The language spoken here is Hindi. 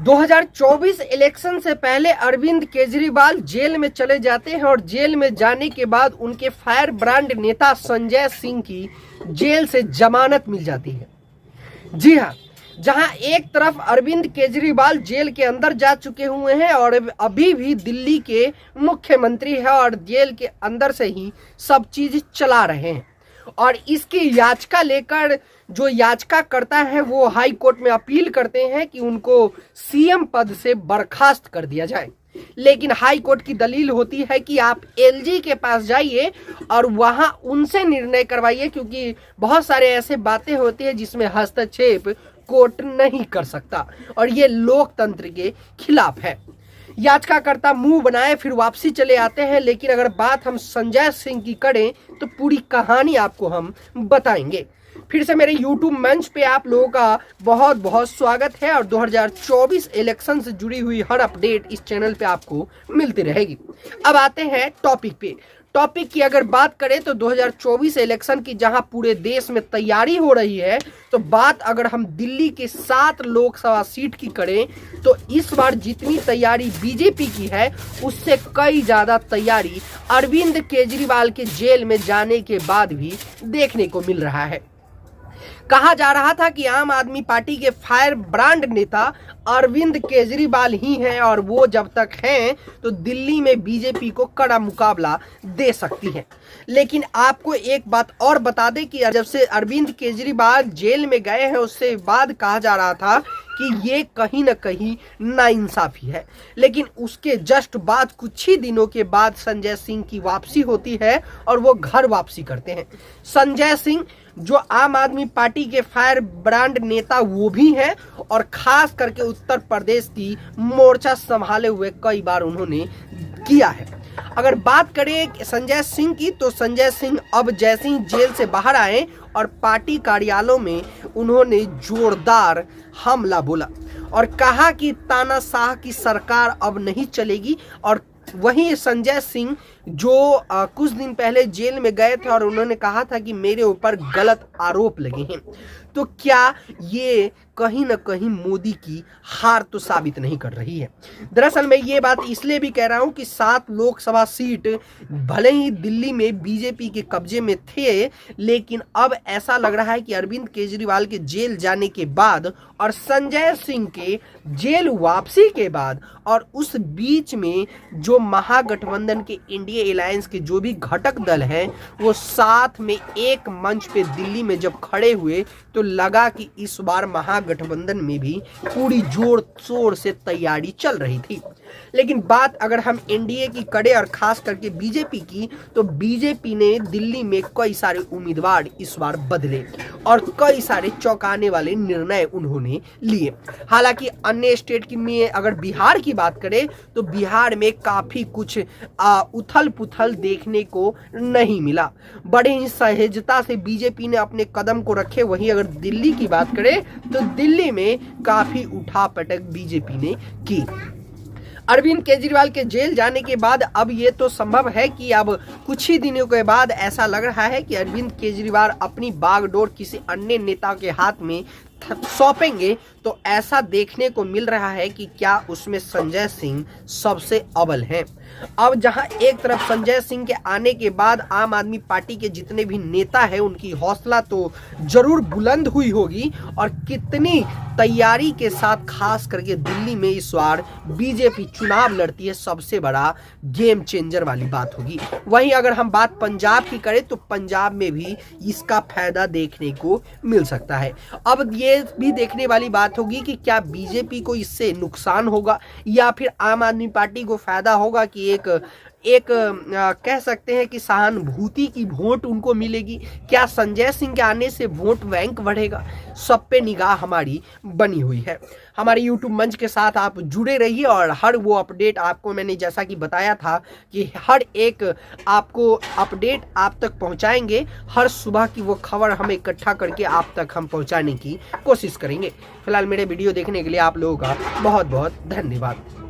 2024 इलेक्शन से पहले अरविंद केजरीवाल जेल में चले जाते हैं और जेल में जाने के बाद उनके फायर ब्रांड नेता संजय सिंह की जेल से जमानत मिल जाती है। जी हाँ, जहां एक तरफ अरविंद केजरीवाल जेल के अंदर जा चुके हुए हैं और अभी भी दिल्ली के मुख्यमंत्री हैं और जेल के अंदर से ही सब चीज चला रहे हैं और इसकी याचिका लेकर जो याचिका करता है वो हाई कोर्ट में अपील करते हैं कि उनको सीएम पद से बर्खास्त कर दिया जाए। लेकिन हाई कोर्ट की दलील होती है कि आप एलजी के पास जाइए और वहां उनसे निर्णय करवाइए, क्योंकि बहुत सारे ऐसे बातें होती है जिसमें हस्तक्षेप कोर्ट नहीं कर सकता और ये लोकतंत्र के खिलाफ है। याचिकाकर्ता मुंह बनाए फिर वापसी चले आते हैं। लेकिन अगर बात हम संजय सिंह की करें तो पूरी कहानी आपको हम बताएंगे। फिर से मेरे YouTube मंच पे आप लोगों का बहुत बहुत स्वागत है और 2024 इलेक्शन से जुड़ी हुई हर अपडेट इस चैनल पे आपको मिलती रहेगी। अब आते हैं टॉपिक पे। टॉपिक की अगर बात करें तो 2024 इलेक्शन की जहां पूरे देश में तैयारी हो रही है, तो बात अगर हम दिल्ली के 7 लोकसभा सीट की करें तो इस बार जितनी तैयारी बीजेपी की है उससे कई ज्यादा तैयारी अरविंद केजरीवाल के जेल में जाने के बाद भी देखने को मिल रहा है। कहा जा रहा था कि आम आदमी पार्टी के फायर ब्रांड नेता अरविंद केजरीवाल ही हैं और वो जब तक हैं तो दिल्ली में बीजेपी को कड़ा मुकाबला दे सकती है। लेकिन आपको एक बात और बता दें कि जब से अरविंद केजरीवाल जेल में गए हैं उससे बाद कहा जा रहा था कि ये कहीं ना कहीं नाइंसाफी है। लेकिन उसके जस्ट बाद कुछ ही दिनों के बाद संजय सिंह की वापसी होती है और वो घर वापसी करते हैं। संजय सिंह जो आम आदमी पार्टी के फायर ब्रांड नेता वो भी हैं और खास करके उत्तर प्रदेश की मोर्चा संभाले हुए कई बार उन्होंने किया है। अगर बात करें संजय सिंह की तो संजय सिंह अब जैसे ही जेल से बाहर आए और पार्टी कार्यालयों में उन्होंने जोरदार हमला बोला और कहा कि तानाशाह की सरकार अब नहीं चलेगी। और वहीं संजय सिंह जो कुछ दिन पहले जेल में गए थे और उन्होंने कहा था कि मेरे ऊपर गलत आरोप लगे हैं, तो क्या ये कहीं ना कहीं मोदी की हार तो साबित नहीं कर रही है। दरअसल मैं ये बात इसलिए भी कह रहा हूं कि 7 लोकसभा सीट भले ही दिल्ली में बीजेपी के कब्जे में थे, लेकिन अब ऐसा लग रहा है कि अरविंद केजरीवाल के जेल जाने के बाद और संजय सिंह के जेल वापसी के बाद और उस बीच में जो महागठबंधन के इंडिया अलायंस के जो भी घटक दल हैं वो साथ में एक मंच पे दिल्ली में जब खड़े हुए तो लगा कि इस बार महागठबंधन में भी पूरी जोर शोर से तैयारी चल रही थी। लेकिन बात अगर हम एनडीए की करें और खास करके बीजेपी की, तो बीजेपी ने दिल्ली में कई सारे उम्मीदवार इस बार बदले और कई सारे चौंकाने वाले निर्णय उन्होंने लिए। हालांकि अन्य स्टेट की में अगर बिहार की बात करें तो बिहार में काफी कुछ उथल पुथल देखने को नहीं मिला। बड़े ही सहजता से बीजेपी ने अपने कदम को रखे। वहीं अगर दिल्ली की बात करें तो दिल्ली में काफी उठापटक बीजेपी ने की। अरविंद केजरीवाल के जेल जाने के बाद अब ये तो संभव है कि अब कुछ ही दिनों के बाद ऐसा लग रहा है कि अरविंद केजरीवाल अपनी बागडोर किसी अन्य नेता के हाथ में सौंपेंगे। तो ऐसा देखने को मिल रहा है कि क्या उसमें संजय सिंह सबसे अव्वल हैं। अब जहां एक तरफ संजय सिंह के आने के बाद आम आदमी पार्टी के जितने भी नेता हैं उनकी हौसला तो जरूर बुलंद हुई होगी और कितनी तैयारी के साथ खास करके दिल्ली में इस बार बीजेपी चुनाव लड़ती है, सबसे बड़ा गेम चेंजर वाली बात होगी। वहीं अगर हम बात पंजाब की करें तो पंजाब में भी इसका फायदा देखने को मिल सकता है। अब ये भी देखने वाली बात होगी कि क्या बीजेपी को इससे नुकसान होगा या फिर आम आदमी पार्टी को फायदा होगा कि एक कह सकते हैं कि सहानुभूति की वोट उनको मिलेगी। क्या संजय सिंह के आने से वोट बैंक बढ़ेगा? सब पे निगाह हमारी बनी हुई है। हमारे YouTube मंच के साथ आप जुड़े रहिए और हर वो अपडेट आपको मैंने जैसा कि बताया था कि हर एक आपको अपडेट आप तक पहुंचाएंगे। हर सुबह की वो खबर हम इकट्ठा करके आप तक हम पहुंचाने की कोशिश करेंगे। फिलहाल मेरे वीडियो देखने के लिए आप लोगों का बहुत बहुत धन्यवाद।